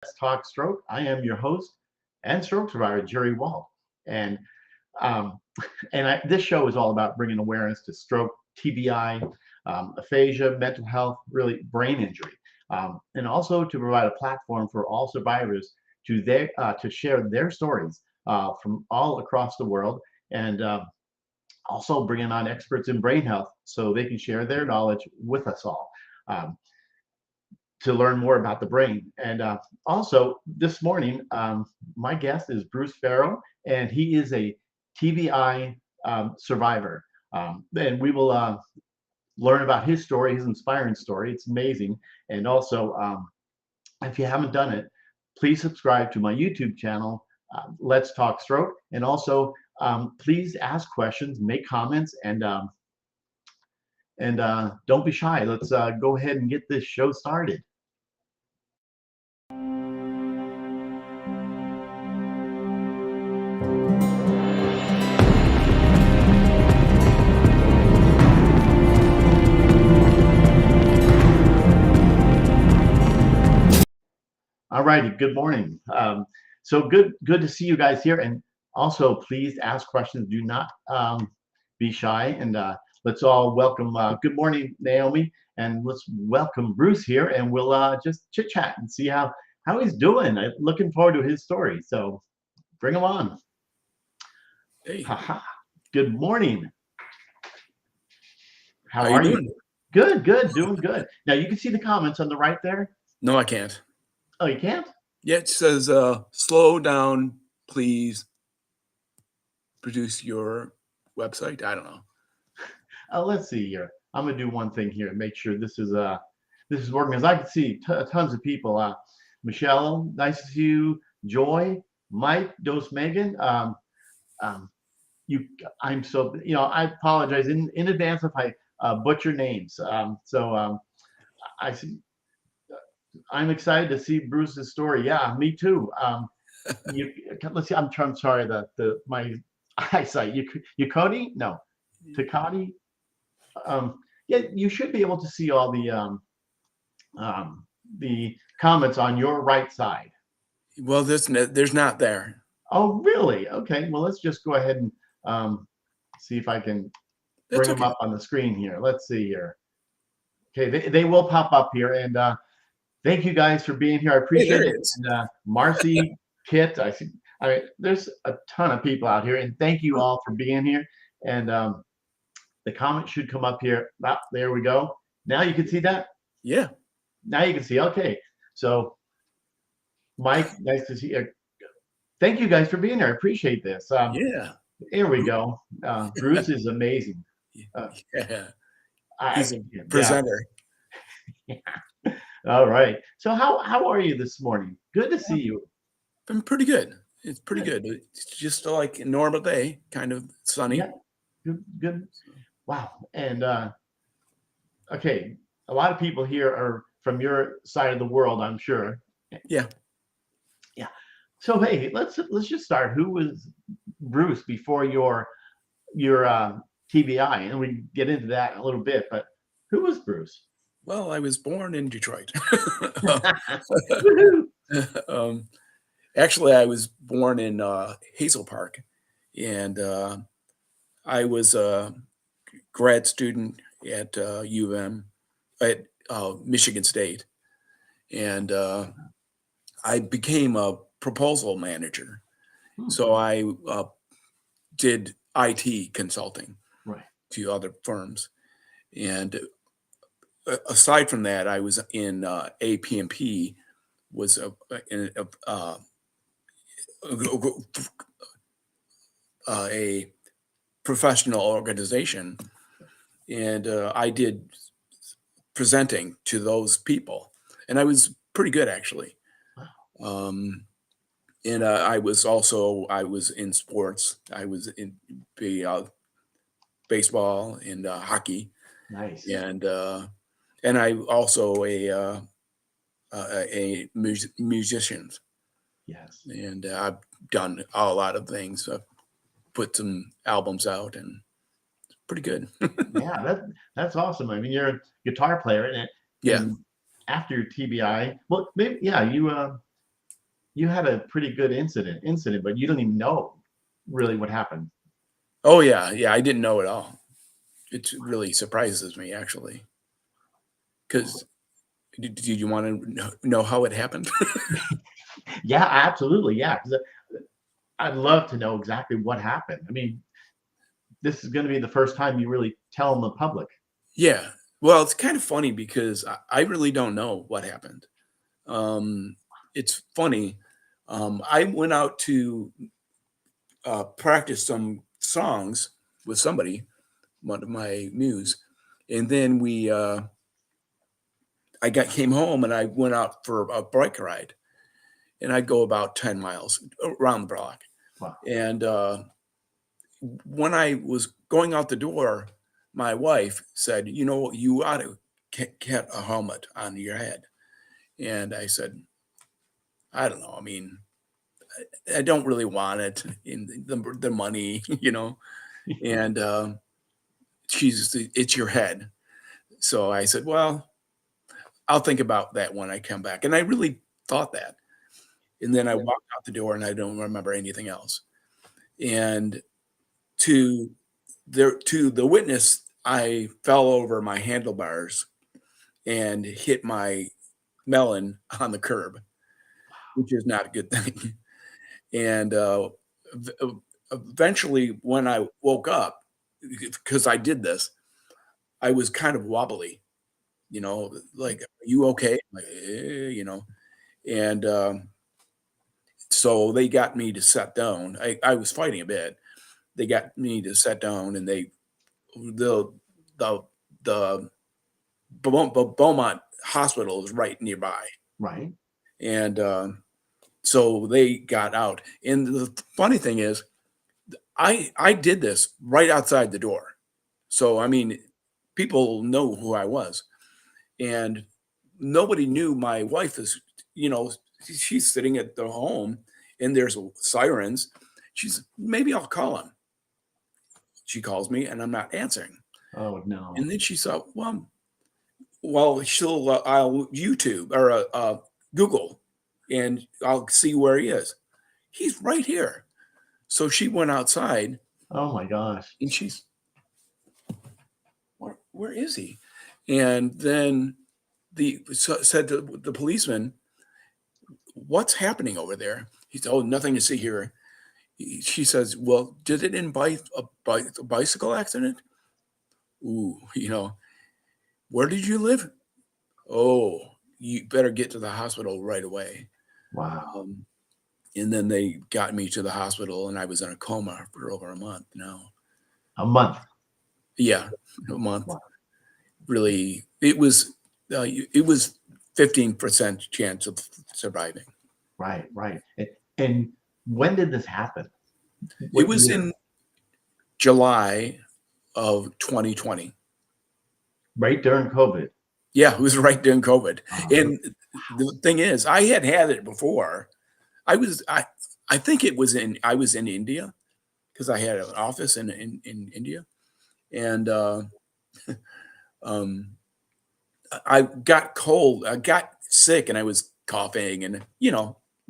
Let's Talk Stroke. I am your host and stroke survivor, Jerry Wald. And um, this show is all about bringing awareness to stroke, TBI, aphasia, mental health, really brain injury, and also to provide a platform for all survivors to share their stories from all across the world, and also bringing on experts in brain health so they can share their knowledge with us all. Um, to learn more about the brain. And also this morning, my guest is Bruce Farrell, and he is a TBI survivor. And we will learn about his story, his inspiring story. It's amazing. And also, if you haven't done it, please subscribe to my YouTube channel, Let's Talk Stroke. And also, please ask questions, make comments, and don't be shy. Let's go ahead and get this show started. All righty. Good morning. So good to see you guys here. And also, please ask questions. Do not be shy. And let's all welcome. Good morning, Naomi. And let's welcome Bruce here. And we'll just chit chat and see how he's doing. I'm looking forward to his story. So bring him on. Hey. Good morning. How are you doing? Good. Doing good. Now you can see the comments on the right there. No, I can't. Oh, you can't? Yeah, it says, slow down, please. Produce your website. I don't know. Let's see here. I'm gonna do one thing here and make sure this is working. As I can see tons of people. Michelle, nice to see you. Joy, Mike, Dos Megan. I'm so I apologize in advance if I butcher names. I see. I'm excited to see Bruce's story. Yeah, me too. Let's see. I'm sorry. My eyesight. Yukoni? No, Takati. Yeah, you should be able to see all the comments on your right side. Well, there's not there. Oh, really? Okay. Well, let's just go ahead and see if I can bring them up on the screen here. Let's see here. Okay, they will pop up here, and thank you guys for being here. I appreciate it. And Marcy, Kit, I see. There's a ton of people out here, and thank you all for being here. And the comment should come up here. There we go. Now you can see that. Yeah. Now you can see. Okay. So, Mike, nice to see you. Thank you guys for being here. I appreciate this. Yeah. Here we go. Bruce is amazing. Yeah. He's a presenter. Yeah. All right. So how are you this morning? Good to see you. I'm pretty good. It's pretty good. It's just like a normal day, kind of sunny. Yeah. Good. Wow. And okay, a lot of people here are from your side of the world, I'm sure. Yeah. Yeah. So hey, let's just start. Who was Bruce before your TBI? And we get into that in a little bit, but who was Bruce? Well, I was born in Detroit. Actually, I was born in Hazel Park, and I was a grad student at U of M at Michigan State, and I became a proposal manager. So I did IT consulting to other firms, and aside from that, I was in APMP, was a professional organization, and I did presenting to those people, and I was pretty good actually. And I was in sports. I was in baseball and hockey. Nice. And I also a musician. Yes. And I've done a lot of things. I've put some albums out, and it's pretty good. Yeah, that's awesome. I mean, you're a guitar player, and Yeah. after your TBI, well, maybe you you had a pretty good incident, but you don't even know really what happened. Oh yeah, yeah. I didn't know at all. It really surprises me actually. Because did you want to know how it happened? Yeah, absolutely. Yeah, 'cause I'd love to know exactly what happened. I mean, this is going to be the first time you really tell the public. Yeah. Well, it's kind of funny because I really don't know what happened. Um, it's funny. I went out to practice some songs with somebody, one of my muse, and then I got came home and I went out for a bike ride, and I'd go about 10 miles around the block. Wow. And when I was going out the door, my wife said, "You know, you ought to get a helmet on your head." And I said, "I don't know. I mean, I don't really want it in the money, you know." And it's your head. So I said, "Well, I'll think about that when I come back." And I really thought that. And then I Yeah. walked out the door and I don't remember anything else. And to to the witness, I fell over my handlebars and hit my melon on the curb, which is not a good thing. And ev- eventually, when I woke up, because I did this, I was kind of wobbly, like, "Are you okay?" I'm like, you know, and so they got me to sit down. I was fighting a bit. They got me to sit down, and the the the Beaumont Hospital is right nearby, Right. and so they got out. And the funny thing is, I did this right outside the door. So I mean, people know who I was, and nobody knew my wife is. You know, she's sitting at the home, and there's sirens. She's maybe I'll call him. She calls me, and I'm not answering. Oh no. And then she saw, well, I'll YouTube or Google, and I'll see where he is. He's right here. So she went outside, Oh my gosh. and she's, where is he? And then said to the policeman, "What's happening over there?" He said, "Oh, nothing to see here." She says, "Well, did it invite a bicycle accident?" Ooh, where did you live? Oh, you better get to the hospital right away. Wow. Um, and then they got me to the hospital, and I was in a coma for over a month now. A month. Yeah, a month. Wow. Really, it was 15% chance of surviving. Right. Right. And when did this happen? It What was year? in July of 2020. Right during COVID. Yeah, it was right during COVID. Oh, And the thing is, I had it before. I was I think I was in India because I had an office in India, and um, I got cold. I got sick, and I was coughing, and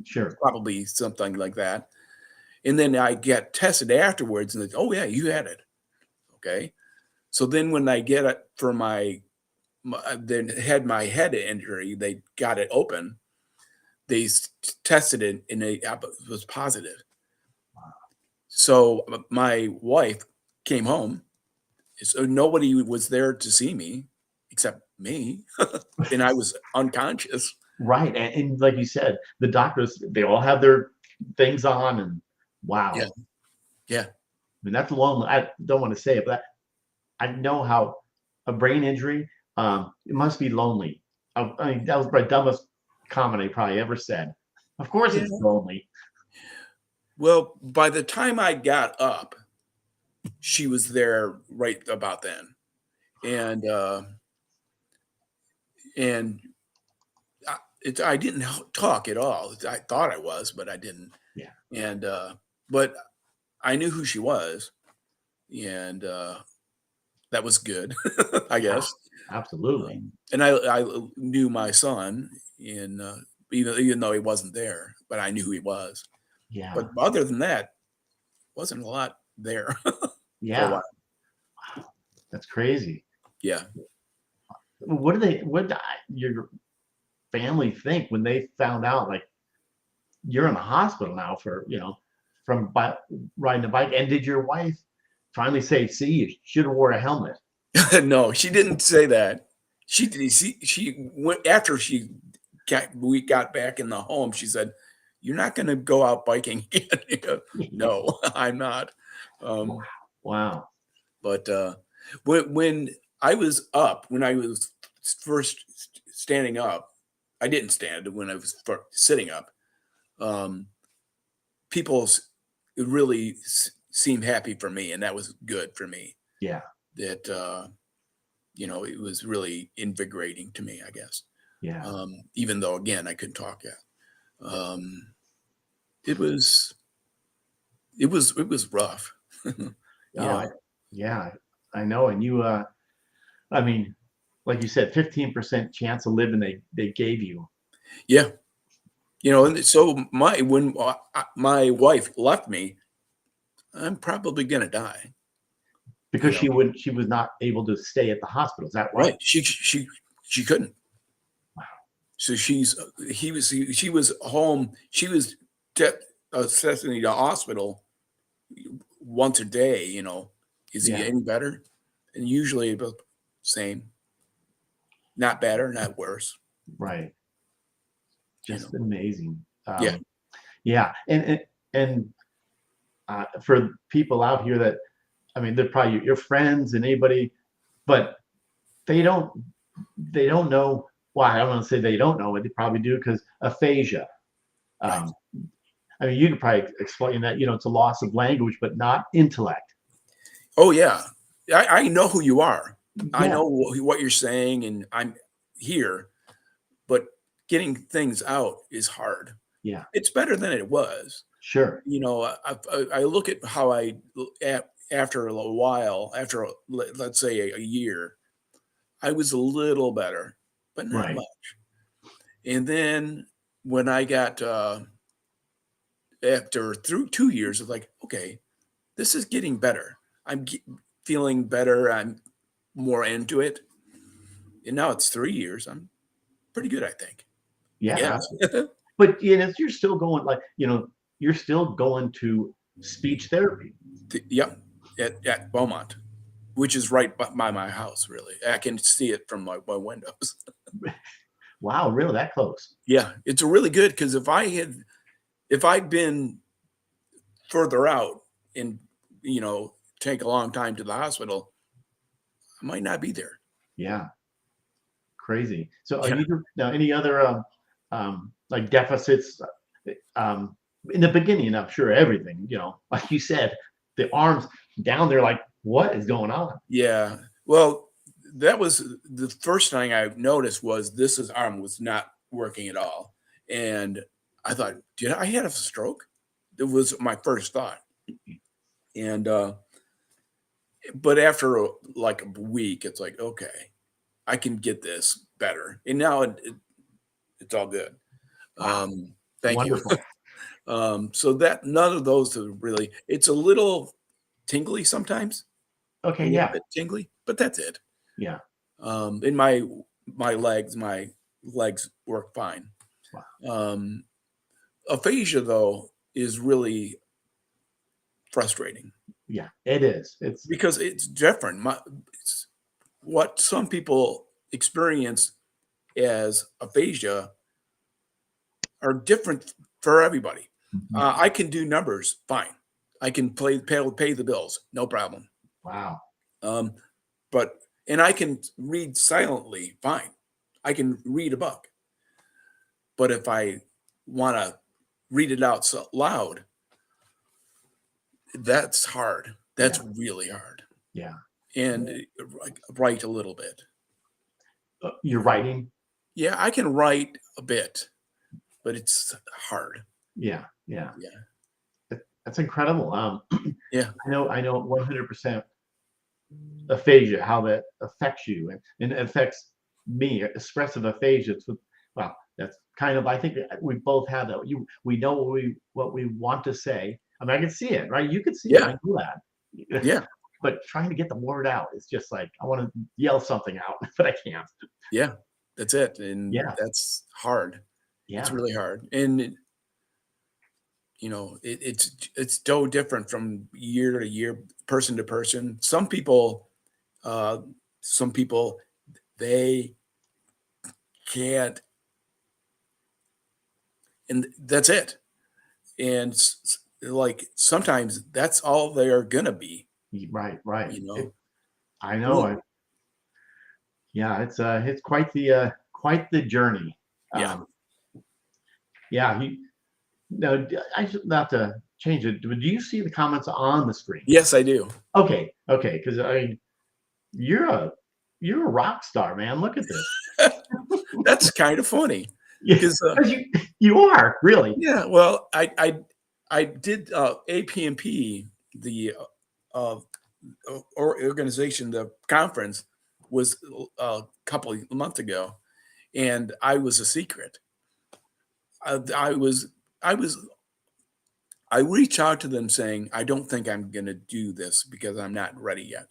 sure. probably something like that. And then I get tested afterwards, and they, oh yeah, you had it. Okay. So then when I get it for then had my head injury, they got it open. They tested it, and it was positive. So my wife came home. So nobody was there to see me except me, and I was unconscious. Right. And like you said, the doctors, they all have their things on and Yeah, wow. yeah, I mean, that's a long, I don't want to say it, but I know how a brain injury, it must be lonely. I mean, that was the dumbest comment I probably ever said. Of course yeah. it's lonely. Well, by the time I got up, she was there right about then, and and I didn't talk at all. I thought I was, but I didn't. Yeah. And but I knew who she was, and that was good, I Ah, guess. absolutely. And I knew my son, and even though he wasn't there, but I knew who he was. Yeah. But other than that, wasn't a lot there for a Yeah. while. That's crazy. Yeah. What did your family think when they found out, like, you're in the hospital now for, from riding a bike? And did your wife finally say, see, you should have wore a helmet? No, she didn't say that. She went after we got back in the home. She said, "You're not going to go out biking again." No, I'm not. Um, Wow. but when I was up, when I was first standing up, I didn't stand when I was sitting up. Um, people really seemed happy for me, and that was good for me. Yeah. That it was really invigorating to me, I guess. Yeah. Even though, again, I couldn't talk yet. Um, it was rough. you Oh, know, yeah, I know. And you, I mean, like you said, 15% chance of living they gave you. yeah. And so when my wife left me, I'm probably gonna die. Because she was not able to stay at the hospital. Is that why? Right? She couldn't. So she was home. She was assessing the hospital once a day. Is he Yeah. any better? And usually about the same. Not better, not worse. Right. Just You know. amazing. Yeah. Yeah. And for people out here that, I mean, they're probably your friends and anybody, but they don't know. Well, I don't want to say they don't know, but they probably do, because aphasia. Right. Um, I mean, you could probably explain that, it's a loss of language, but not intellect. Oh yeah. I know who you are. I Yeah. know what you're saying, and I'm here. But getting things out is hard. Yeah. It's better than it was. Sure. I look at how after a while, after let's say a year, I was a little better, but not Right. much. And then when I got after through 2 years, of like, okay, this is getting better. I'm feeling better. I'm more into it. And now it's 3 years. I'm pretty good, I think. I Yeah. guess. But you're still going, like, you're still going to speech therapy. Yep, at Beaumont, which is right by my house. Really, I can see it from my windows. Wow, really that close? Yeah, it's really good because if I'd been further out and take a long time to the hospital, I might not be there. Yeah, crazy. So are Yeah. you now any other like deficits in the beginning? I'm sure everything, like you said, the arms down there, like, what is going on? Yeah. Well, that was the first thing I noticed was his arm was not working at all. And I thought, did I have a stroke? It was my first thought. And but after like a week, it's like, okay, I can get this better. And now it's all good. Wow, Thank you. wonderful. So that none of those are really, it's a little tingly sometimes, a Okay, little yeah, bit tingly, but that's it. yeah. In my legs work fine. Wow. Aphasia though is really frustrating Yeah, it is. It's because it's different. It's what some people experience as aphasia are different for everybody. Mhm. I can do numbers fine. I can pay the bills, no problem. Wow. Um, but and I can read silently fine. I can read a book. But if I want to read it out so loud, that's hard. That's Yeah, really hard. yeah. And write a little bit. You're writing. Yeah, I can write a bit, but it's hard. Yeah, yeah. Yeah. That's incredible. Yeah. I know 100% aphasia, how that affects you, and it affects me. Expressive aphasia. Well, that's kind of, I think we both have that. We know what we want to say. I mean, I can see it, right? You can see it. I Yeah. know that. Yeah. But trying to get the word out is just like I want to yell something out, but I can't. Yeah. That's it. And Yeah, that's hard. It's yeah, really hard. And it's so different from year to year, person to person. Uh, some people, they can't, and that's it. And like sometimes that's all they are gonna be. right, right. You know, I know. Well, Yeah, it's quite the journey. yeah. Um, yeah, no, I should not to change it. Do you see the comments on the screen? Yes, I do. Okay, okay, because I mean, you're a you're a rock star, man. Look at this. That's kind of funny Yeah, because 'cause you are really. yeah. Well, I did APMP, the organization, the conference was a couple of months ago, and I was a secret. I was I was I reached out to them saying I don't think I'm going to do this because I'm not ready yet.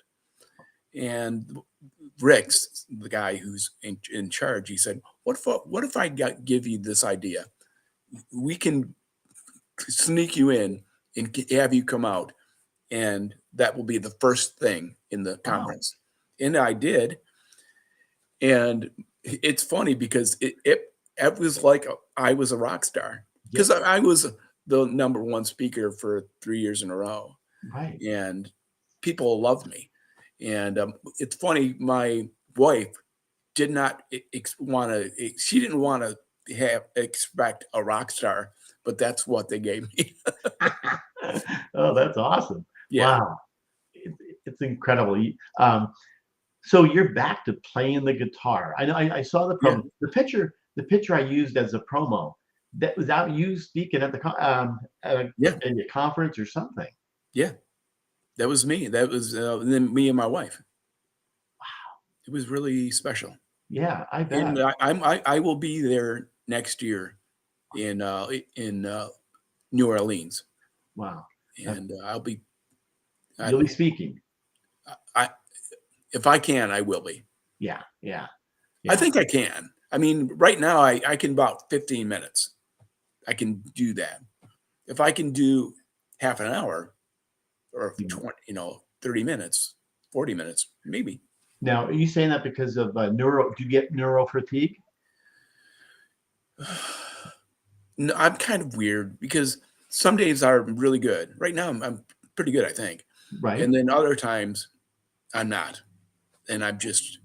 And Rick's the guy who's in charge. He said, what if I give you this idea? We can sneak you in and have you come out, and that will be the first thing in the Wow. conference. And I did. And it's funny because it was like I was a rock star Yeah, because I was the number one speaker for 3 years in a row, right. and people loved me. And it's funny, my wife did not want to. She didn't want to expect a rock star, but that's what they gave me. Oh, that's awesome. Yeah, Wow. It, it's incredible. So you're back to playing the guitar. I know I saw yeah, the picture I used as a promo. That was out you speaking at yeah, at a conference or something. yeah. That was me. That was then me and my wife. It was really special. Yeah, I bet. And I will be there next year in New Orleans, Wow. Uh, and I'll be I, You'll be speaking. I if I can, I will be. Yeah, yeah, I yeah. think I can. I mean, right now I can about 15 minutes. I can do that. If I can do half an hour or Mhm. 20, 30 minutes, 40 minutes, maybe. Now, are you saying that because of do you get neuro fatigue? No, I'm kind of weird because some days are really good. Right now, I'm pretty good, I think. Right? And then other times I'm not. And I'm just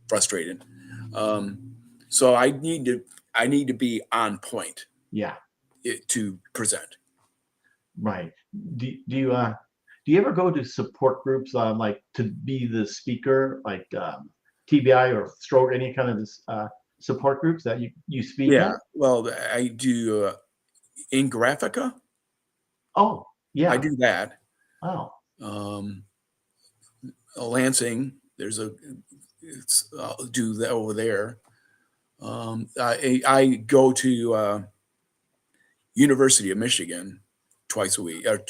frustrated. Um, so I need to be on point Yeah, to present. right. Do you ever go to support groups like to be the speaker, like TBI or stroke, any kind of this support groups that you speak Yeah. at? Well, I do in Graphica. Oh, I yeah. do that. Oh, Um, Lansing, I'll do that over there. I go to University of Michigan twice a week or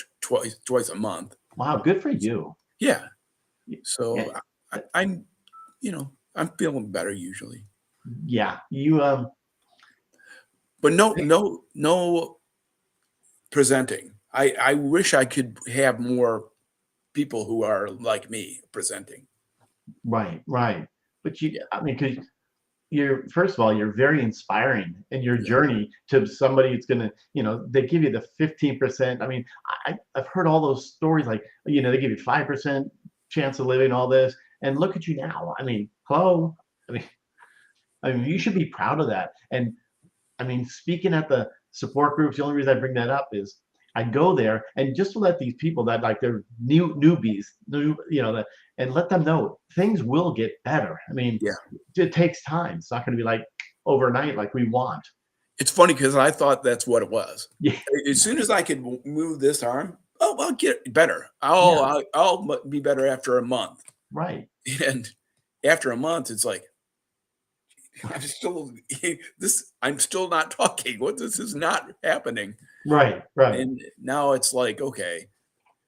twice a month. wow. Good for you. Yeah. Yeah, So I'm, I'm feeling better usually, yeah. You but no presenting. I wish I could have more people who are like me presenting. right, right. But Yeah. I mean, because you're first of all, you're very inspiring in your Yeah. journey to somebody who's gonna, they give you the 15%. I mean, I've heard all those stories like, they give you 5% chance of living all this, and look at you now. I mean, hello. I mean, you should be proud of that. And I mean, speaking at the support groups, the only reason I bring that up is I go there and just to let these people that like they're newbies, and let them know things will get better. I mean, Yeah. it takes time. It's not going to be like overnight like we want. It's funny because I thought that's what it was. Yeah, As soon as I could move this arm, oh, I'll get better. yeah, I'll be better after a month. right. And after a month, it's like, I'm still I'm still not talking. What this is not happening. Right, right, And now it's like, okay,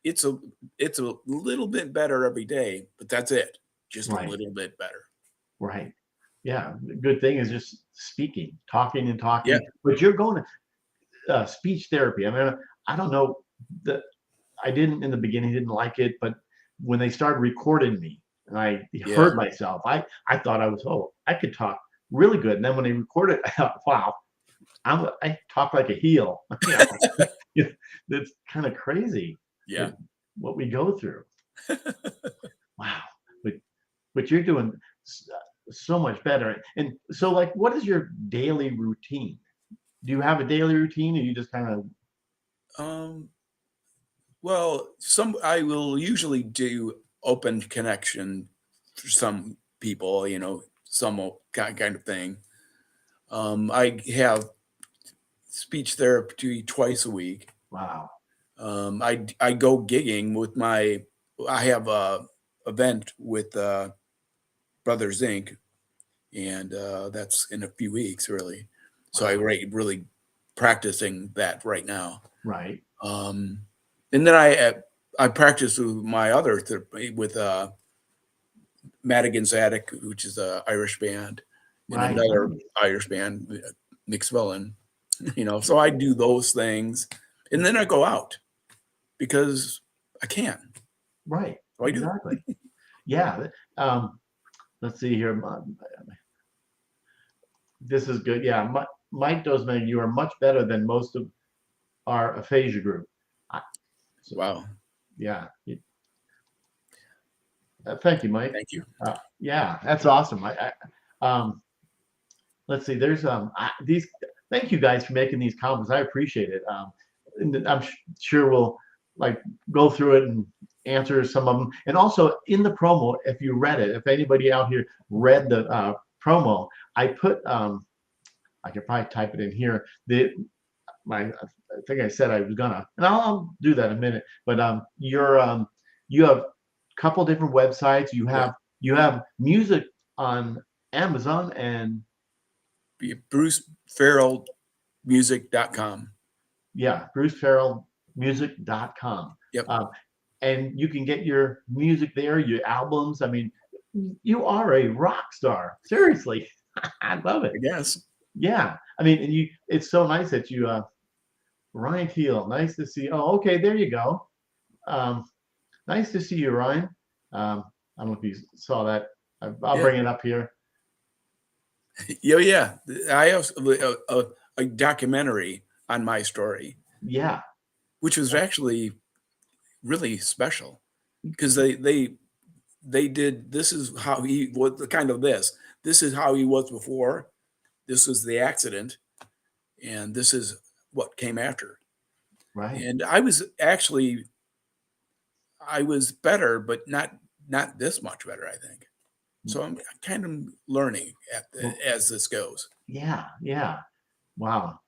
it's a it's a little bit better every day, but that's it. Just a right, little bit better. right. Yeah, the good thing is just speaking, talking and Yeah. talking. But you're going to speech therapy. I mean, I don't know the I didn't in the beginning didn't like it, but when they started recording me and I Yeah. heard myself, I thought I was I could talk really good. And then when they recorded, I thought, wow, I talk like a heel. You know, that's kind of crazy Yeah. that what we go through. Wow, but you're doing so much better. And so, like, what is your daily routine? Do you have a daily routine, or you just kind of Um, well, some I will usually do open connection for some people, some kind of thing. I have speech therapy twice a week. wow, I go gigging with I have a event with Brothers Inc. and that's in a few weeks, really. So I wow, really practicing that right now. right, Um, and then I practice with my other with Madigan's Attic, which is a Irish band, and right, another nice, Irish band, McSwellen. So I do those things, and then I go out because I can. right, So I do. exactly. Yeah. Let's see here. This is good. Yeah, Mike Dosman, you are much better than most of our aphasia group. I, so, Wow. yeah. Thank you, Mike. Thank you. Yeah, that's awesome. Let's see. There's these. Thank you guys for making these comments. I appreciate it. And I'm sure we'll like go through it and answer some of them. And also in the promo, if you read it, if anybody out here read the promo, I put I could probably type it in here. I think I said I was gonna, and I'll do that in a minute. But you have a couple different websites. Yeah. You have music on Amazon and BruceFarrellMusic.com. yeah, BruceFarrellMusic.com. Yep. And you can get your music there, your albums. I mean, you are a rock star. Seriously, I love it. I guess. Yeah, I mean, and it's so nice that you Ryan Teal, nice to see. Oh, okay, there you go. Um, nice to see you, Ryan. I don't know if you saw that. I'll Yeah. bring it up here. Yeah. I have a documentary on my story, Yeah, which was actually really special because they did. This is how he was. Kind of this. This is how he was before. This was the accident, and this is what came after. right. And I was better, but not this much better, I think. So I'm kind of learning Well, as this goes. yeah, yeah. Wow.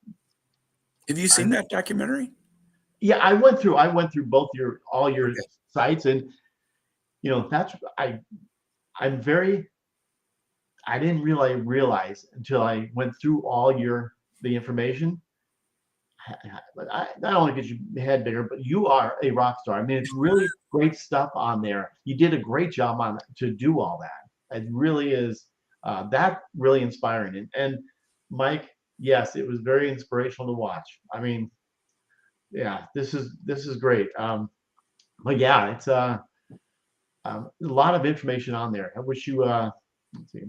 Have you I, seen that documentary? yeah, I went through both all your Okay. sites, and that's I'm very I didn't really realize until I went through all the information. Not only because your head bigger, but you are a rock star. I mean, it's really great stuff on there. You did a great job on to do all that. It really is that really inspiring. And Mike, yes, it was very inspirational to watch. I mean, yeah, this is great. But yeah, it's a lot of information on there. I wish you let's see.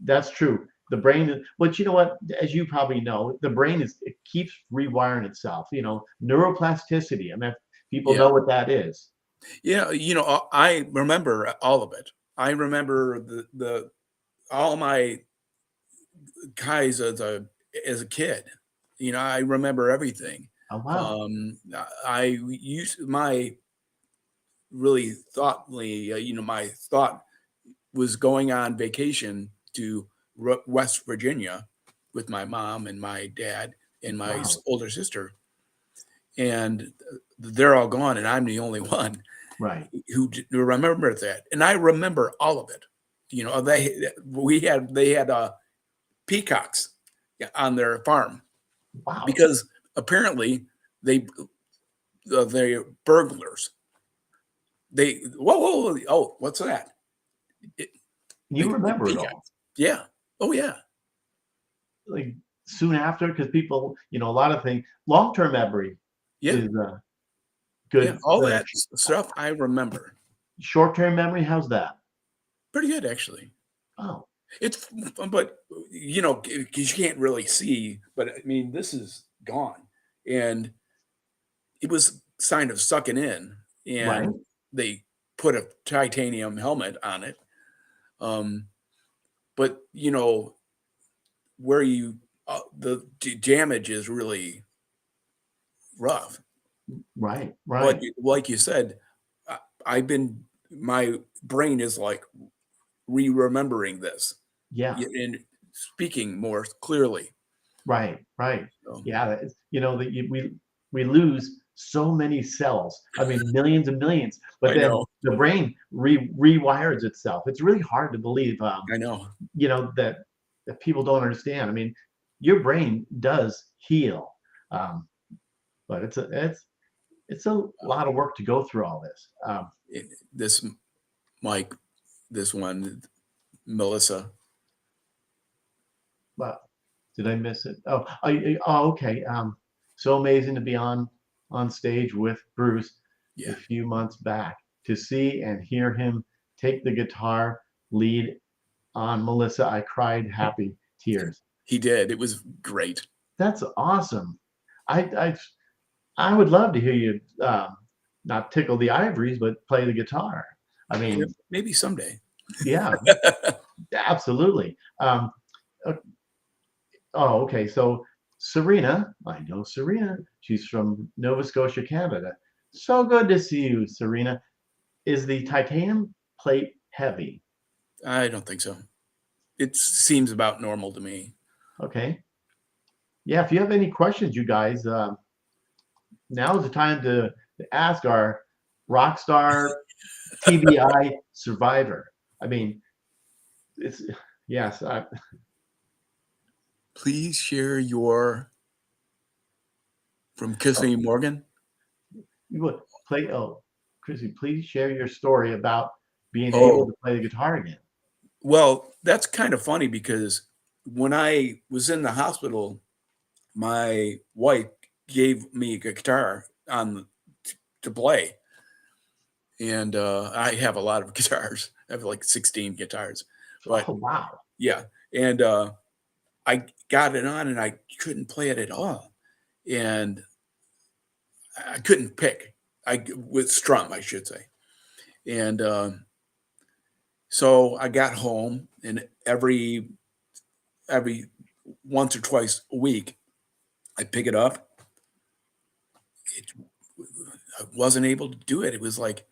That's true. The brain, but you know what? As you probably know, the brain it keeps rewiring itself. Neuroplasticity. I mean, if people Yeah. know what that is. Yeah. I remember all of it. I remember the all my guys as a kid. I remember everything. Oh wow. I used my really thoughtly, my thought was going on vacation to West Virginia with my mom and my dad and my Wow. older sister, and they're all gone, and I'm the only one Right. who remembers that, and I remember all of it. You know, they had peacocks on their farm Wow. because apparently they they're burglars. They whoa, oh, what's that? It, You the remember it all. peacocks. Yeah. Oh yeah. Like soon after, because people, a lot of things, long-term memory Yeah. is Yeah. good. All that stuff I remember. Short-term memory, how's that? Pretty good actually. Oh, It's but you know, because you can't really see, but I mean, this is gone, and it was sign of sucking in, right. and they put a titanium helmet on it. Um, but you know where you damage is really rough. Right, But right. like you said, I've been my brain is like re-remembering this Yeah, and speaking more clearly. right, right. So, Yeah, that is, that we lose so many cells. I mean, millions and millions, but I then know, the brain rewires itself. It's really hard to believe, I know. that people don't understand. I mean, your brain does heal, um, but it's a lot of work to go through all this. This Mike, this one, Melissa. But did I miss it? Oh, okay. So amazing to be on stage with Bruce a Yeah, few months back to see and hear him take the guitar lead on Melissa. I cried happy tears. he did. It was great. That's awesome. I I I would love to hear you not tickle the ivories, but play the guitar. I Yeah, mean, maybe someday. yeah, absolutely. Uh, Oh, okay. So Serena, I know Serena. She's from Nova Scotia, Canada. So good to see you, Serena. Is the titanium plate heavy? I don't think so. It seems about normal to me. Okay. Yeah, if you have any questions, you guys, now is the time to ask our rock star TBI survivor. I mean, it's yes. Please share your from Oh, Kissing Morgan. you would play. Oh, Chrissy, please share your story about being able Oh, to play the guitar again. well, that's kind of funny because when I was in the hospital, my wife gave me a guitar on to play, and I have a lot of guitars. I have like 16 guitars, but Oh, wow. yeah, and I got it on, and I couldn't play it at all, and I couldn't pick. I with strum, I should say, and so I got home, and every once or twice a week, I pick it up. It, I wasn't able to do it. It was like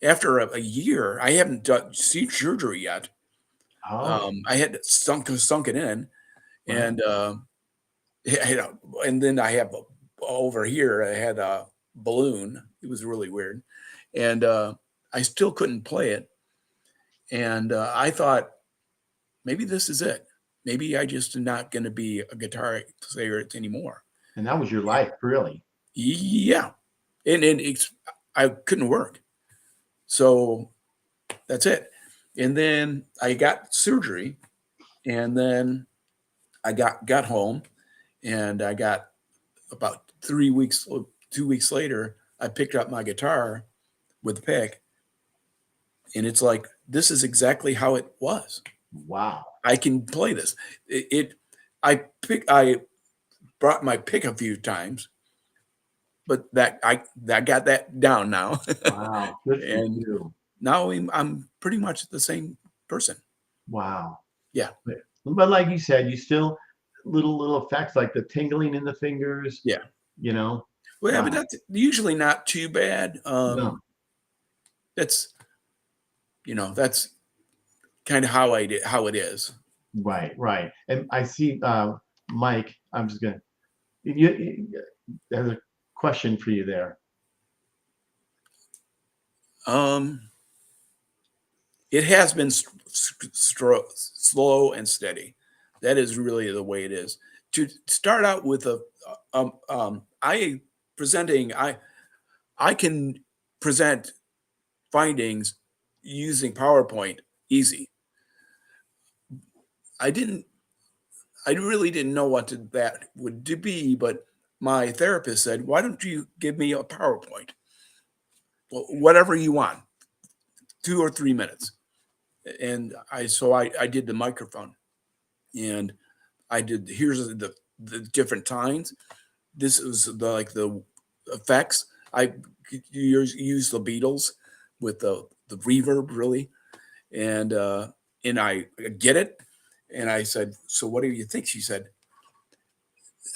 after a year, I haven't done surgery yet. Oh, I had sunk it in, right. and and then I have over here. I had a balloon. It was really weird, and I still couldn't play it. And I thought maybe this is it. Maybe I just am not going to be a guitar player anymore. And that was your life, really. Yeah, and I couldn't work, so that's it. And then I got surgery, and then I got home, and I got about 3 weeks, 2 weeks later, I picked up my guitar with the pick, and it's like this is exactly how it was. Wow. I can play this. I brought my pick a few times, but I got that down now, Wow. Good for and you. now I'm pretty much the same person. Wow. Yeah, But like you said, you still little effects like the tingling in the fingers, yeah. you know. Well, yeah, but Uh, that's usually not too bad. no. That's that's kind of how it is. Right, right. And I see Mike, I'm just gonna there's a question for you there. Um, it has been slow and steady. That is really the way it is. To start out with I presenting, I can present findings using PowerPoint easy. I didn't, I really didn't know that would be, but my therapist said, "Why don't you give me a PowerPoint? Well, whatever you want, 2 or 3 minutes." And I did the microphone, and I did, here's the different times. This is the effects. I use the Beatles with the reverb really, and I get it. And I said, "So what do you think?" She said,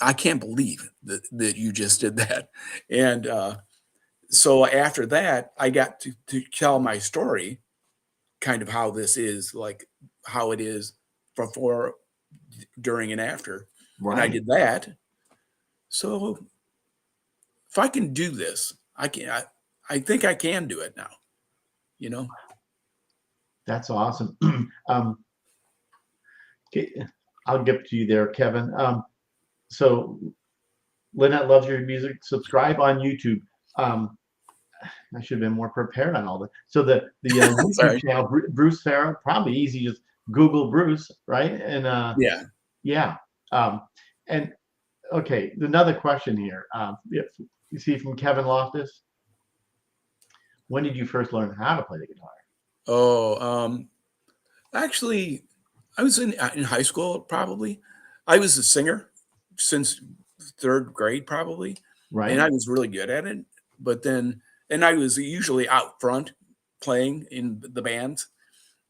"I can't believe that you just did that." And so after that, I got to tell my story, kind of how this is, like how it is before, during, and after. And I Right. did that. So if I can do this, I think I can do it now, you know? That's awesome. um, okay, I'll get to you there, Kevin. So Lynette loves your music. Subscribe on YouTube. Um, I should have been more prepared on all that. So the YouTube Sorry. channel, Bruce Farrell, probably easy. Just Google Bruce, right? And Yeah. yeah. Um, and okay, another question here. If you see from Kevin Loftus, when did you first learn how to play the guitar? Oh, actually, I was in high school, probably. I was a singer since third grade, probably, and Right? I was really good at it. But then, and I was usually out front playing in the bands,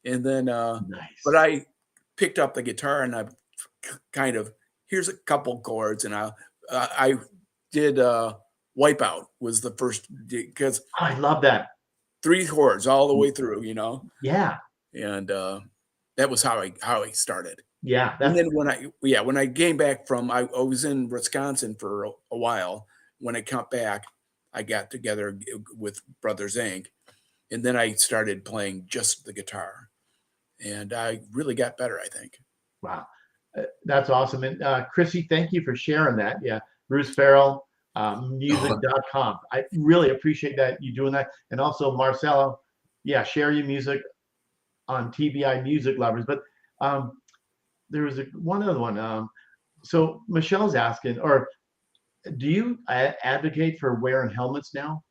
and then, but Nice. I picked up the guitar and I kind of, here's a couple chords, and I did Wipeout was the first, because Oh, I love that. 3 chords all the way through, you know, Yeah, and that was how I started. yeah. And That's then when I came back from, I was in Wisconsin for a while. When I come back, I got together with Brother Zank, and then I started playing just the guitar, and I really got better, I think. wow. That's awesome. And Chrissy, thank you for sharing that. Yeah, Bruce Farrell, music.com. I really appreciate that you doing that. And also Marcelo, yeah, share your music on TBI Music Lovers. But um, there was one other one. So Michelle's asking, or do you advocate for wearing helmets now?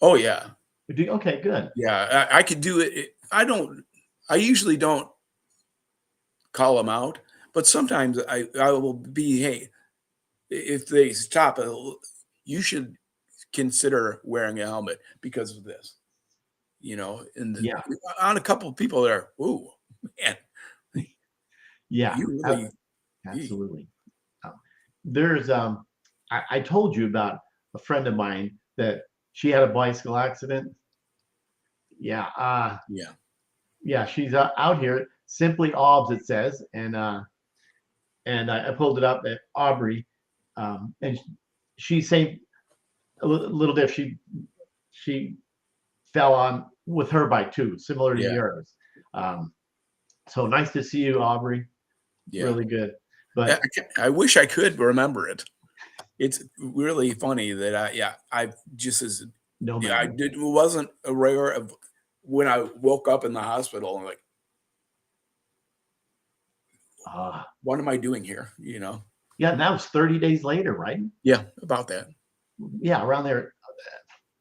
Oh yeah, Okay, good. yeah. I could do it. I don't. I usually don't call them out, but sometimes I will be, hey, if they stop, you should consider wearing a helmet because of this. You know, and Yeah, on a couple of people there, ooh, man, yeah, you really, ee. absolutely. Um, there's I told you about a friend of mine that she had a bicycle accident. Yeah, Yeah, yeah, she's out here. Simply Obs, it says, and I pulled it up at Aubrey, and she's saying a little bit. She fell on with her bike too, similar to yeah, yours. Um, so nice to see you, Aubrey. yeah. Really good. I, But I wish I could remember it. It's really funny that I just as, no yeah, I matter. wasn't aware of when I woke up in the hospital. I'm like, Uh, what am I doing here? You know? yeah, and that was 30 days later, right? Yeah, about that. Yeah, around there.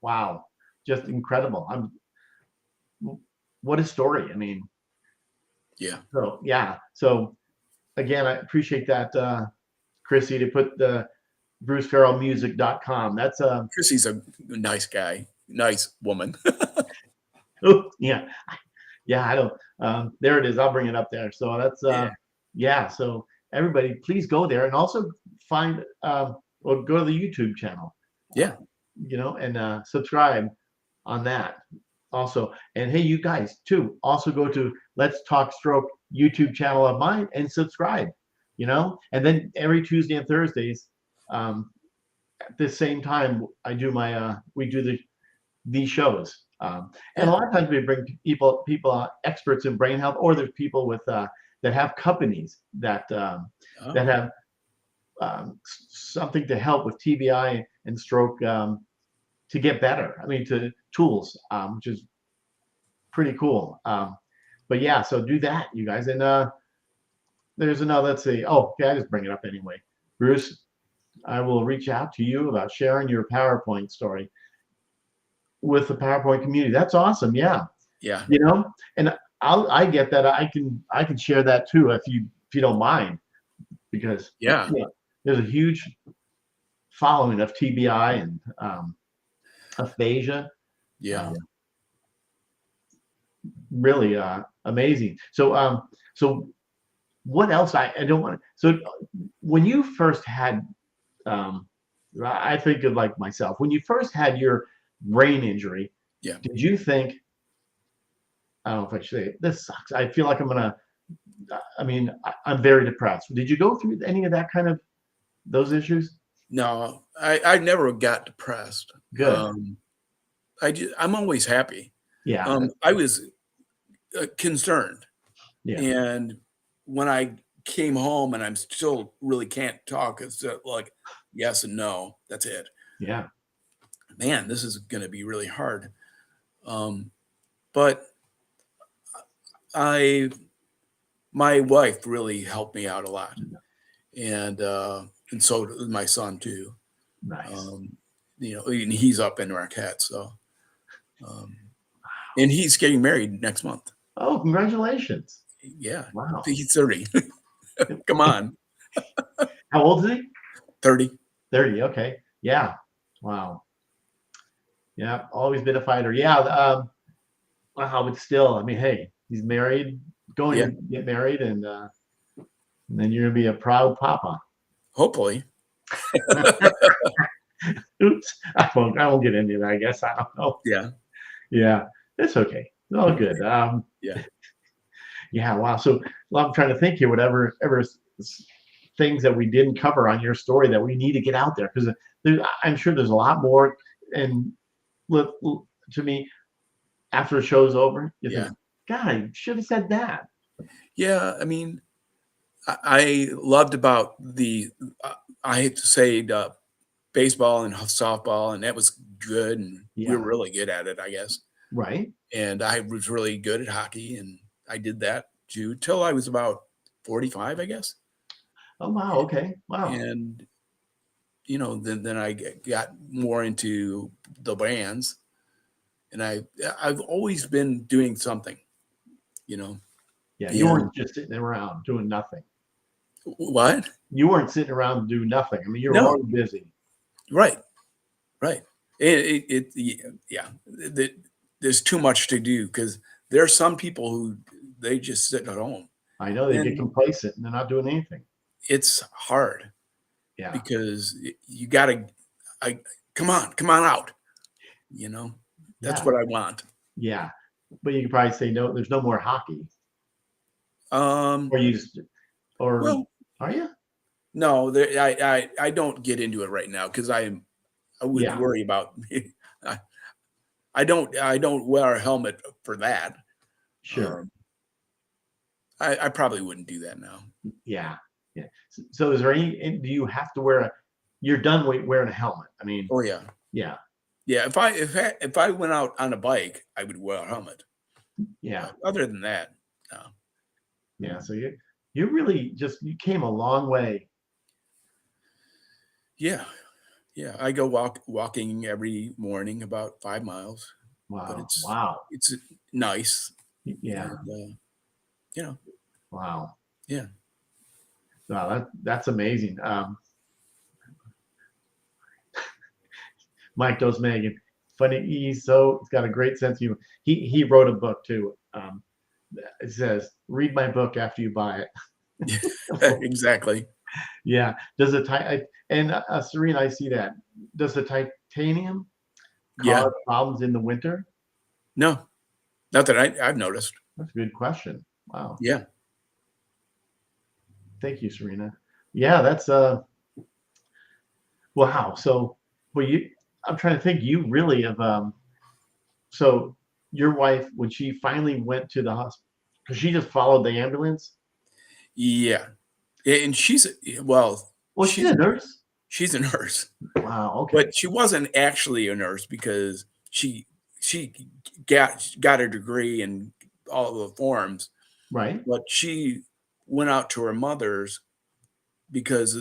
Wow, just incredible. What a story. I mean, Yeah. so yeah. So again, I appreciate that, Chrissy, to put the brucefarrellmusic.com. That's Chrissy's a nice guy, nice woman. oh, yeah, yeah. I don't. There it is. I'll bring it up there. So that's Yeah. yeah. So everybody, please go there and also find or go to the YouTube channel, Yeah. and subscribe on that also. And hey, you guys too, also go to Let's Talk Stroke YouTube channel of mine and subscribe. And then every Tuesday and Thursdays, at the same time, I do my we do these shows. And a Yeah. lot of times we bring experts in brain health, or there's people with that have companies that Oh, have something to help with TBI and stroke to get better. I mean, to tools, which is pretty cool. But yeah, so do that, you guys. And there's another. Let's see. Oh, okay, I just bring it up anyway. Bruce, I will reach out to you about sharing your PowerPoint story with the PowerPoint community. That's awesome. Yeah, yeah. and I get that. I can share that too if you don't mind, because Yeah. yeah, there's a huge following of TBI and aphasia. Yeah. Um, really amazing. So what else? I don't want to. So when you first had, um, I think of like myself. When you first had your brain injury, Yeah. did you think? I don't know if I should say it, this sucks. I feel like I'm gonna. I mean, I'm very depressed. Did you go through any of that kind of those issues? No, I never got depressed. Good. I'm always happy. Yeah. I was concerned, Yeah. and when I came home and I'm still really can't talk, it's like yes and no. That's it. Yeah. Man, this is going to be really hard. But I, my wife really helped me out a lot, and so did my son too. Nice. Um, and he's up in Marquette, so um, and he's getting married next month. Oh, congratulations. Yeah, Wow. he's 30. Come on, How old is he? 30. 30. Okay. Yeah. Wow. Yeah. Always been a fighter. Yeah. Wow. But still, I mean, hey, he's married, going Yeah, to get married, and then you're gonna be a proud papa. hopefully. Oops. I won't get into that. I guess I don't know. Yeah, Yeah. It's okay. It's all good. yeah, Yeah. Wow. So, well, I'm trying to think here. Whatever things that we didn't cover on your story that we need to get out there, because I'm sure there's a lot more. And to me, after the show's over, you yeah, think, God, I should have said that. yeah. I mean, I loved about I hate to say baseball and softball, and that was good, and we were Yeah. really good at it, I guess. Right. And I was really good at hockey, and I did that too till I was about 45, I guess. Oh, wow. Okay. Wow. And then I got more into the bands, and I've always been doing something, you know. Yeah. You And weren't just sitting around doing nothing. what? You weren't sitting around doing nothing. I mean, you were No, always busy. right, right. Yeah. There's too much to do because there are some people who they just sit at home, I know they get and complacent and they're not doing anything. it's hard Yeah. because you got to. I come on out. You know, that's Yeah. what I want. Yeah. But you could probably say no, there's no more hockey. Um, Or you just, or well, are you? no, I don't get into it right now because I would Yeah. worry about. I, I don't wear a helmet for that. Sure. Um, I probably wouldn't do that now. Yeah. Yeah. So is there do you have to you're done wearing a helmet? I mean, Oh yeah, yeah. yeah. If I went out on a bike, I would wear a helmet. Yeah. But other than that, no. Yeah. So you really you came a long way. Yeah, yeah. I go walking every morning about 5 miles, but Wow. it's Wow. it's nice, Yeah. and you know, Wow. yeah, Wow. That's amazing. Mike Megan. Funny. He's got a great sense of humor. He wrote a book too. It says, "Read my book after you buy it." exactly. Yeah. Does and Serena, I see that. Does the titanium Yeah, cause problems in the winter? no, not that I've noticed. That's a good question. Wow. Yeah, Thank you, Serena. Yeah, that's wow. So, well, I'm trying to think. You really have So your wife, when she finally went to the hospital, because she just followed the ambulance. Yeah. And well, Well, she's she's a nurse. she's a nurse, Wow. Okay. but she wasn't actually a nurse because she got a degree in all the forms, Right. but she went out to her mother's because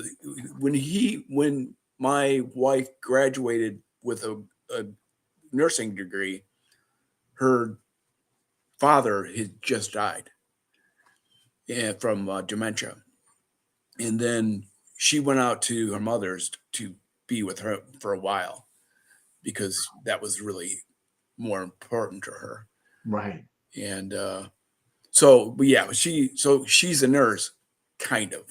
when my wife graduated with a nursing degree, her father had just died, from dementia, and then she went out to her mother's to be with her for a while because that was really more important to her. Right. And but yeah, she's a nurse, kind of,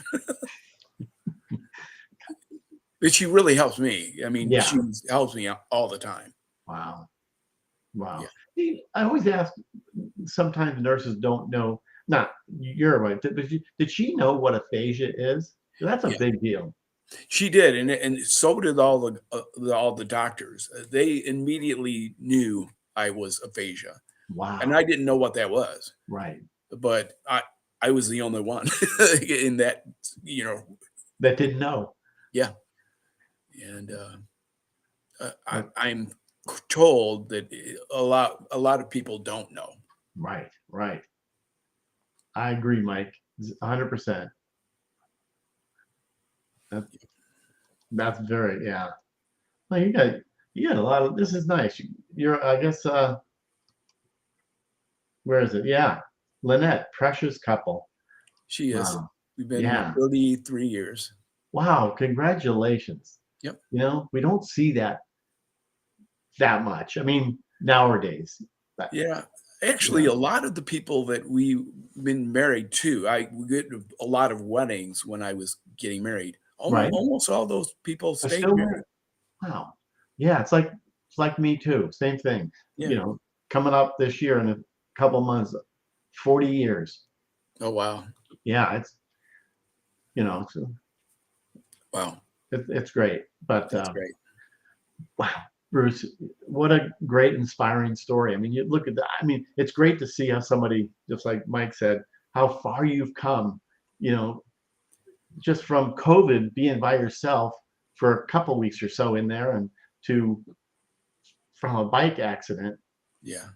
but she really helps me. I mean, Yeah. she helps me out all the time. Wow. Yeah, Wow. See, I always ask. Sometimes nurses don't know. Not you're right, but did she know what aphasia is? That's a yeah, big deal. she did, and so did all the doctors. They immediately knew I was aphasia, and I Wow. didn't know what that was, Right. but I was the only one in that, you know, That didn't know. yeah. And That, I'm told that a lot of people don't know. right. Right. I agree, Mike. 100%. That, that's very, yeah. Well, you got a lot of. This is nice. You're, I guess. Where is it? Yeah. Lynette, precious couple. She is. Wow. We've been Yeah. 33 years. Wow. Congratulations. Yep. We don't see that much. I mean, nowadays. But- Yeah. Actually, Yeah. a lot of the people that we've been married to, I we get a lot of weddings when I was getting married. Right. Almost all those people They're stayed still married. married. Wow. Yeah, it's like me too. Same thing. Yeah. Coming up this year in a couple months, 40 years. Oh, wow. Yeah, it's Wow. it's great. But That's great. wow, Bruce, what a great, inspiring story. I mean, you look at that. I mean, it's great to see how somebody, just like Mike said, how far you've come. You know, just from COVID, being by yourself for a couple weeks or so in there, and to from a bike accident, Yeah.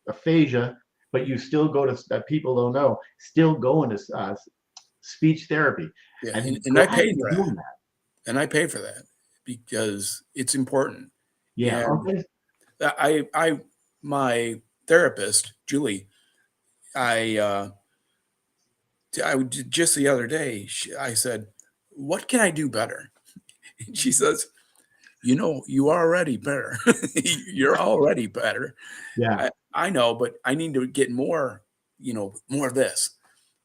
aphasia, but you still go to that people don't know, still going to speech therapy, Yeah. and And I glad paid you're for that. doing that. And I paid for that because it's important. Yeah. And Okay. I my therapist, Julie, I just the other day, I said, "What can I do better?" And she says, you are already better. You're already better. Yeah. I know, but I need to get more, more of this."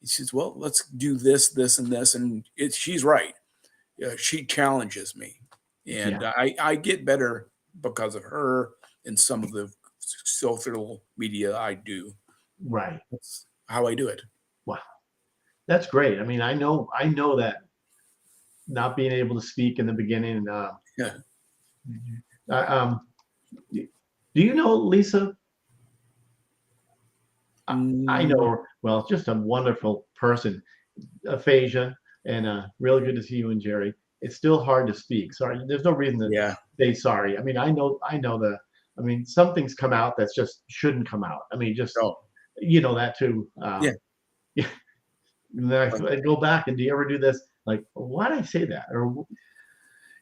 She says, "Well, let's do this, this, and this." And she's right. She challenges me, and Yeah. I get better because of her and some of the social media I do. Right. That's how I do it. Wow. That's great. I mean, I know that not being able to speak in the beginning. Yeah. Uh, um, do you know Lisa? I know Mm, her. Well, just a wonderful person. Aphasia, and really good to see you and Jerry. It's still hard to speak. Sorry, there's no reason to yeah. say sorry. I mean, I know the. I mean, some things come out that's just shouldn't come out. I mean, just Oh, that too. yeah. Yeah, and then Like, I go back and do you ever do this? Like, why did I say that? Or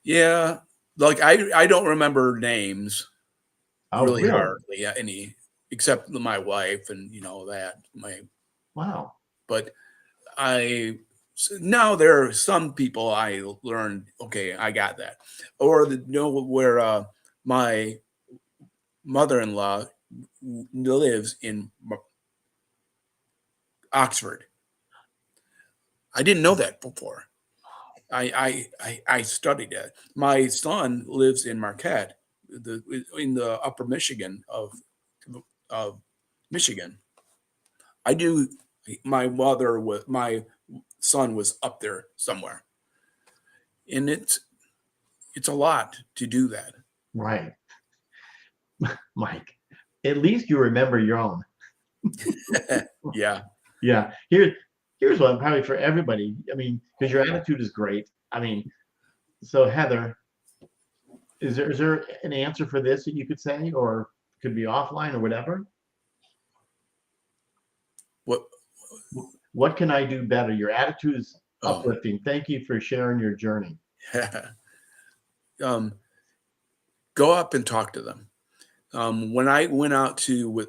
yeah. Like I don't remember names oh, really really? hardly any, except my wife and that Wow. but now there are some people I learned, okay, I got that. Or where my mother-in-law lives in Oxford. I didn't know that before. I studied it. My son lives in Marquette, in the upper Michigan of Michigan. I knew my son was up there somewhere, and it's a lot to do that. Right, Mike. at least you remember your own. Yeah. Yeah. Here's one probably for everybody. I mean, because your attitude is great. I mean, so Heather, is there an answer for this that you could say, or could be offline or whatever? What? What can I do better? Your attitude is Oh, uplifting. Thank you for sharing your journey. um, go up and talk to them. When I went out to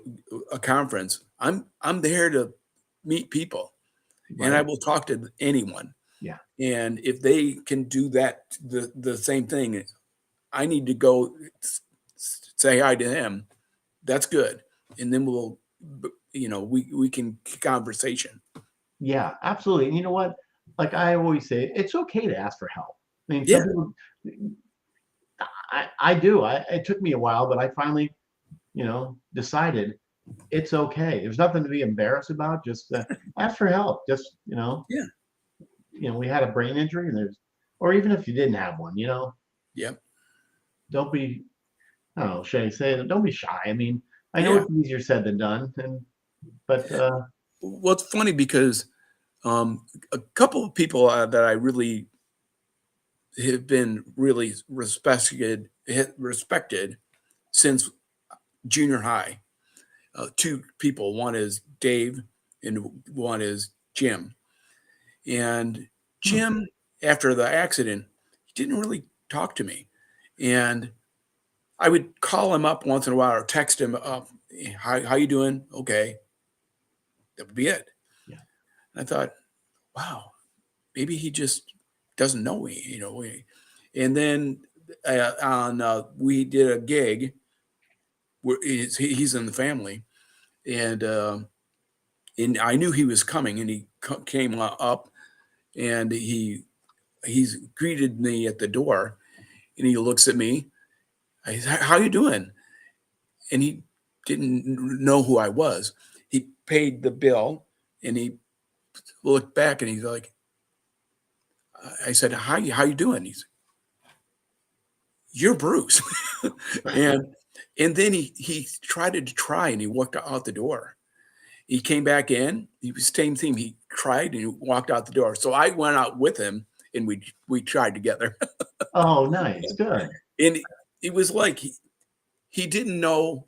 a conference, I'm there to meet people, and I Right? will talk to anyone. Yeah. And if they can do that, the same thing, I need to go say hi to him. That's good, and then we can conversation. Yeah, absolutely. And you know what? Like I always say, it's okay to ask for help. I mean, some Yeah, people, I do. It took me a while, but I finally, decided it's okay. There's nothing to be embarrassed about. Just ask for help. Just, yeah, we had a brain injury, and or even if you didn't have one, yeah, don't be, I don't know, should I say it? Don't be shy. I mean, I know yeah. it's easier said than done, but Well, it's funny because a couple of people that I really have been really respected since junior high. Two people. One is Dave, and one is Jim. And hmm, Jim, after the accident, he didn't really talk to me, and I would call him up once in a while or text him up. How you doing? Okay, that would be it. yeah. And I thought, wow, maybe he just doesn't know me, And then on we did a gig where he's in the family, and I knew he was coming, and he came up, and he's greeted me at the door, and he looks at me. I said, "How you doing?" And he didn't know who I was. He paid the bill, and he looked back, and he's like, "I said, how you doing?" He's, "You're Bruce," and then he tried to try, and he walked out the door. He came back in. He was same thing. He cried and he walked out the door. So I went out with him, and we tried together. Oh, nice, good, And it was like he didn't know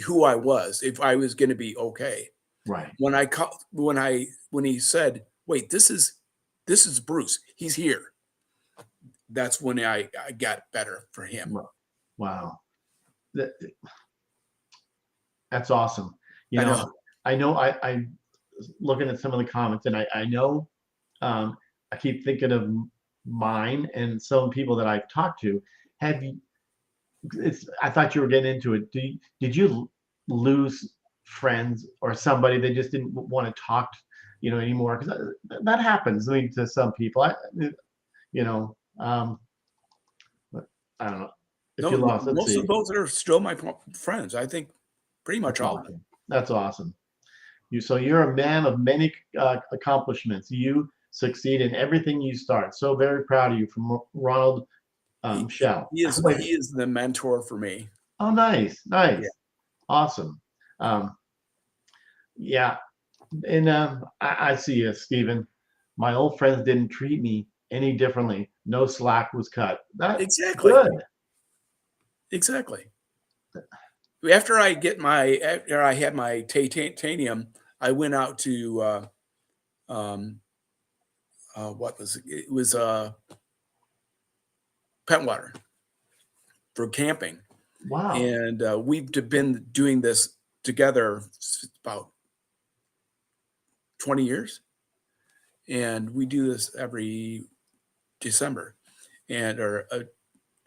who I was, if I was going to be okay. right. When he said, "Wait, this is Bruce. He's here." That's when I got better for him. Wow, that, that's awesome. You I know, know. I know. I looking at some of the comments, and I know I keep thinking of mine and some people that I've talked to. Have you? I thought you were getting into it. Did you lose friends or somebody that just didn't want to talk, anymore? Because that happens. I mean, to some people. You know, um, but I don't know. If No, you lost, let's most of see. those are still my friends. I think pretty much That's all of them. awesome. That's awesome. So you're a man of many accomplishments. You succeed in everything you start. So very proud of you, from Ronald He, Shell. he is the mentor for me. Oh, nice, Yeah. nice, awesome. Um, yeah, and I see you, Stephen. My old friends didn't treat me any differently. No slack was cut. That's Exactly. good. Exactly. After I had my titanium, I went out to um, what was it? It was Pentwater for camping, Wow. and we've been doing this together about 20 years, and we do this every December and or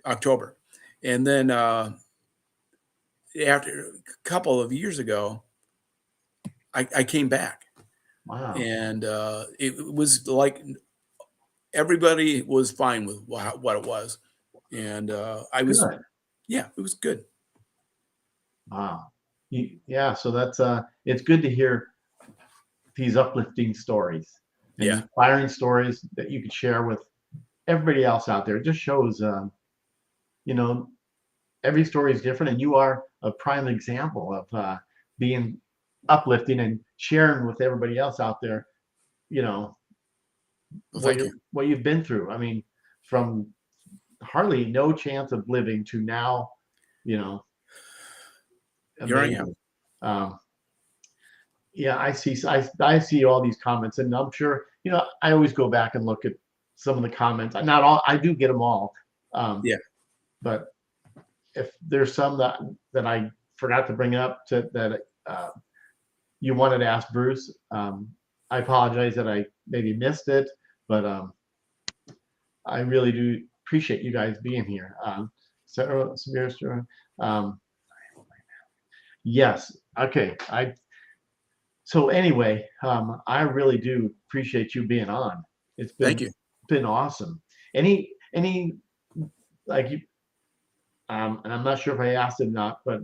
October, and then after a couple of years ago, I came back, Wow. and it was like everybody was fine with what it was, and I was, Good. yeah, it was good. Wow. Yeah. So it's good to hear these uplifting stories and Yeah, inspiring stories that you could share with everybody else out there. It just shows, you know, every story is different, and you are a prime example of being uplifting and sharing with everybody else out there, you know, Well, thank you. what you've been through. I mean, from hardly no chance of living to now, you know, Here I am. amazing. Um, yeah, I see all these comments, and I'm sure, I always go back and look at some of the comments. Not all, I do get them all, Yeah. but if there's some that I forgot to bring up that you wanted to ask Bruce, I apologize that I maybe missed it, but I really do appreciate you guys being here. Sarah, um, yes, okay. So anyway, I really do appreciate you being on. It's Thank you. been awesome. Any like you, and I'm not sure if I asked it or not, but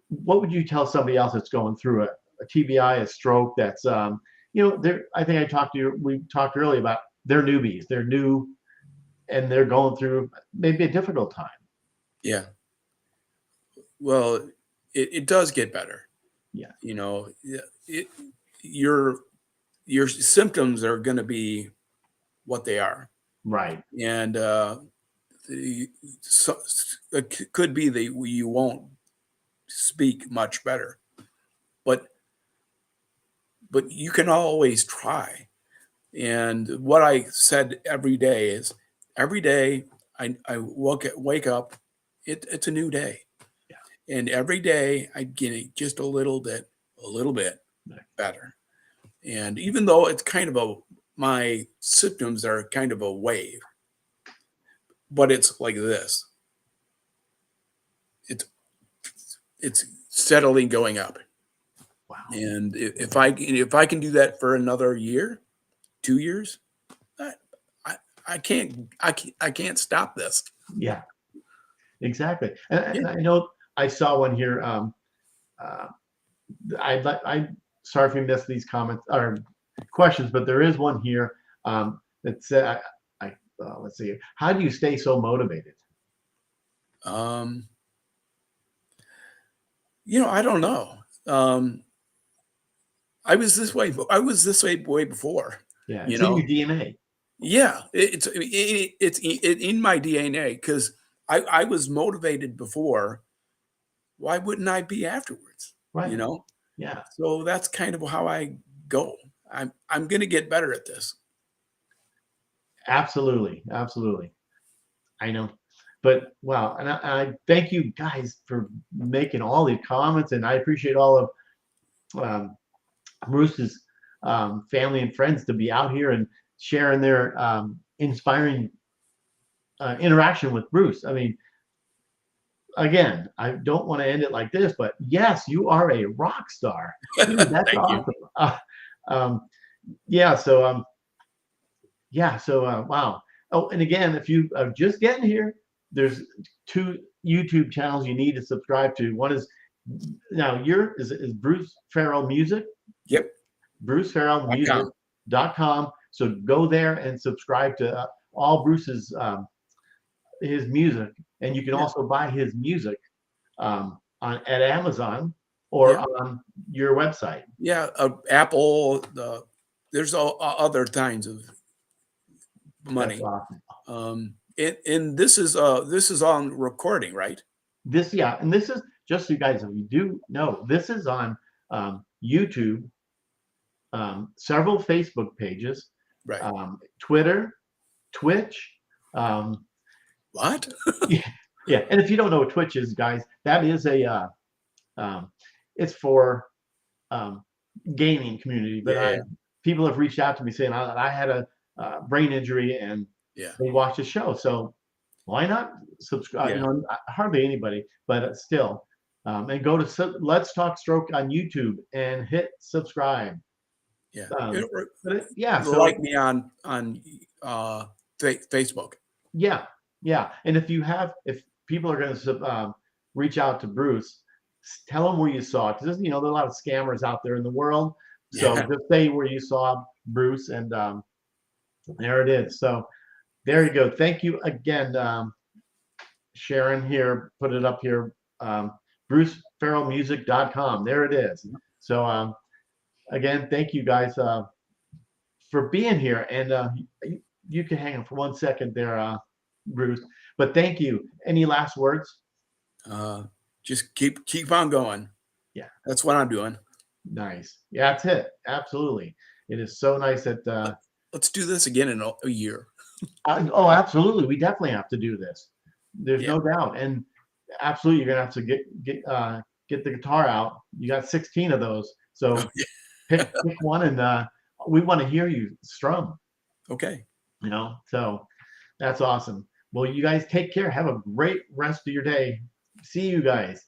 what would you tell somebody else that's going through a TBI, a stroke? That's there. I think I talked to you. We talked earlier about they're newbies. They're new, and they're going through maybe a difficult time. Yeah. Well, it does get better. Yeah. It, your symptoms are going to be what they are, Right. and so, it could be that you won't speak much better, but you can always try. And what I said every day is, every day I wake up, it's a new day, Yeah. and every day I get it just a little bit Right. better. And even though it's kind of my symptoms are kind of a wave, but it's like this. It's steadily going up. Wow. And if I can do that for another year, 2 years, I can't stop this. Yeah. Exactly. And Yeah. I know I saw one here. I sorry if you missed these comments or questions, but there is one here that said, let's see, how do you stay so motivated? Um, I don't know. I was this way. I was this way before. Yeah, You it's in your know. DNA. Yeah, it's in my DNA, because I was motivated before. Why wouldn't I be afterwards? You Right. know. Yeah, So that's kind of how I go. I'm going to get better at this. absolutely. Absolutely. I know. But wow, and I thank you guys for making all the comments, and I appreciate all of Bruce's family and friends to be out here and sharing their inspiring interaction with Bruce. I mean, again, I don't want to end it like this, but yes, you are a rock star. Dude, that's Thank you. awesome. Um, yeah, so wow. Oh, and again, if you are just getting here, there's 2 YouTube channels you need to subscribe to. One is now is Bruce Farrell Music, Yep. .com. brucefarrellmusic.com. So go there and subscribe to all Bruce's his music, and you can Yeah. also buy his music at Amazon or Yeah. on your website. Yeah. Apple. There's other kinds of That's money. awesome. And this is on recording, right? And this is just so you guys, if you do know, this is on YouTube, several Facebook pages, Right. Twitter, Twitch. What? Yeah, yeah. And if you don't know what Twitch is, guys, that is it's for gaming community. But Yeah. people have reached out to me saying I had a brain injury and Yeah. they watched the show, so why not subscribe? Yeah. Hardly anybody, but still. And go to Let's Talk Stroke on YouTube and hit subscribe. Yeah. Yeah. So Like me on Facebook. yeah, yeah. And if people are going to reach out to Bruce, tell them where you saw it, because there are a lot of scammers out there in the world. So Yeah. just say where you saw Bruce, and there it is. So there you go. Thank you again, Sharon here put it up here. BruceFarrellMusic.com. There it is. So again, thank you guys for being here. And you can hang on for 1 second there, Bruce. But thank you. Any last words? Just keep on going. Yeah, that's what I'm doing. nice. Yeah, that's it. Absolutely. It is so nice that. Let's do this again in a year. Oh, absolutely. We definitely have to do this. There's Yeah. no doubt. And absolutely, you're gonna have to get the guitar out. You got 16 of those, so pick one, and we want to hear you strum. Okay. So that's awesome. Well, you guys take care. Have a great rest of your day. See you guys.